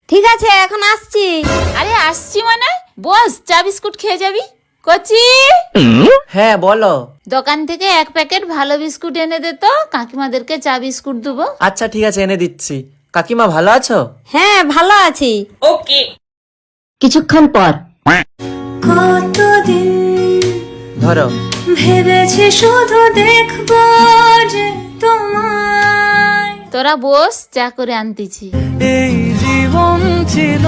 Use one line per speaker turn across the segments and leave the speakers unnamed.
ঠিক আছে এখন আসছি।
আরে আসছি মানে বস, চা বিস্কুট খেয়ে যাবি? কচি,
হ্যাঁ বলো।
দোকান থেকে 1 প্যাকেট ভালো বিস্কুট এনে দে তো, কাকিমাদেরকে চা বিস্কুট দেবো।
আচ্ছা ঠিক আছে এনে দিচ্ছি। কাকিমা ভালো আছো?
হ্যাঁ ভালো আছি।
ওকে।
কিছুক্ষণ পর
কতদিন
ধরো।
ভেবেছি শুধু দেখবো যে তোমায়।
তোরা বস, চা করে আনতেছি।
এই জীবন ছিল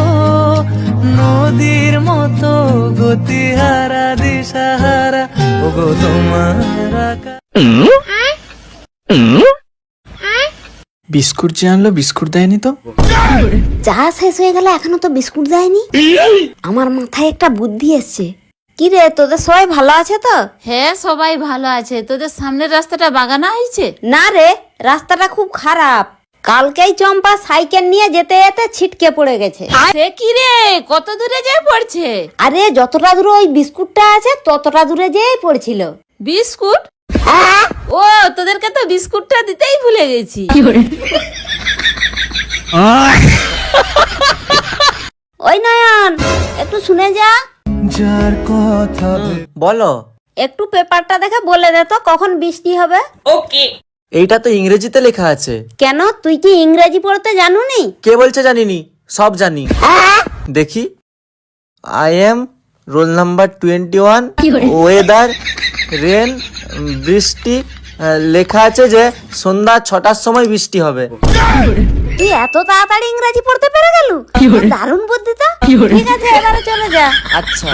নদীর মতো গতিহারা দিশাহারা, ওগো তোমার বিস্কুট যে আনলো, বিস্কুট দেয়নি তো?
চা শেষ হয়ে গেল এখনো তো বিস্কুট দেয়নি। আমার মাথায় একটা বুদ্ধি এসছে। কি রে, তোদের সবাই ভালো আছে তো?
হ্যাঁ সবাই ভালো আছে। তোদের সামনের রাস্তাটা বাগানা হয়েছে?
না রে, রাস্তাটা খুব খারাপ। কালকেই চম্পা সাইকেল নিয়ে যেতে যেতে ছিটকে পড়ে গেছে।
সে কি রে, কত দূরে যেয়ে পড়ছে?
আরে যতটা দূরে ওই বিস্কুটটা আছে ততটা দূরে যেয়ে পড়ছিল।
বিস্কুট? ও, তোদেরকে তো বিস্কুটটা দিতেই ভুলে গেছি।
ওই নয়ন, একটু শুনে যা।
যার কথা
বলো।
একটু পেপারটা দেখে বলে দে তো কখন বৃষ্টি হবে।
ওকে।
এইটা তো ইংরেজিতে লেখা আছে।
কেন, তুই কি ইংরেজি পড়তে জানুনি?
কে বলছে জানিনি? সব জানি। দেখি। I am roll number 21, weather rain, বৃষ্টি। লেখা আছে যে সন্ধ্যা 6টার সময় বৃষ্টি হবে।
তুই এত তাড়াতাড়ি ইংরেজি পড়তে পেরে গেল? দারুণ বুদ্ধি তো। ঠিক আছে এবারে চলে যা।
আচ্ছা।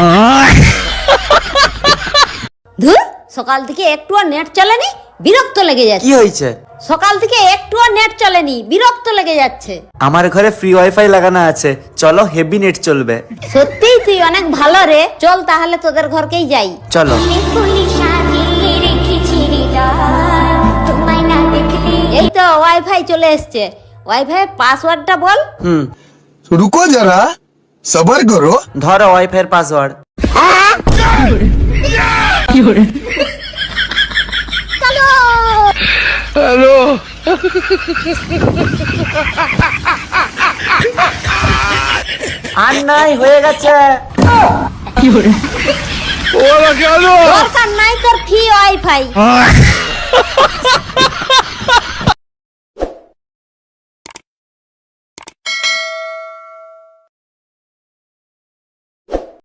ধুর, সকাল থেকে একটুও নেট চলেনি, বিরক্ত লেগে
কি
যাচ্ছে।
হয়েছে?
সকাল থেকে একটুও নেট চলেনি, বিরক্ত লেগে যাচ্ছে।
আমার ঘরে ফ্রি ওয়াইফাই লাগানো আছে, চলো হেভি নেট চলবে।
সত্যিই তুই অনেক ভালো রে। চল তাহলে তোদের ঘরকেই যাই।
চলো।
এই তো ওয়াইফাই চলে এসছে। ওয়াইফাই পাসওয়ার্ডটা বল।
रुको जरा सबर करो।
ধরো ওয়াইফাই এর পাসওয়ার্ড। আর নাই, হয়ে গেছে।
দরকার নাই তোর ফ্রি ওয়াইফাই।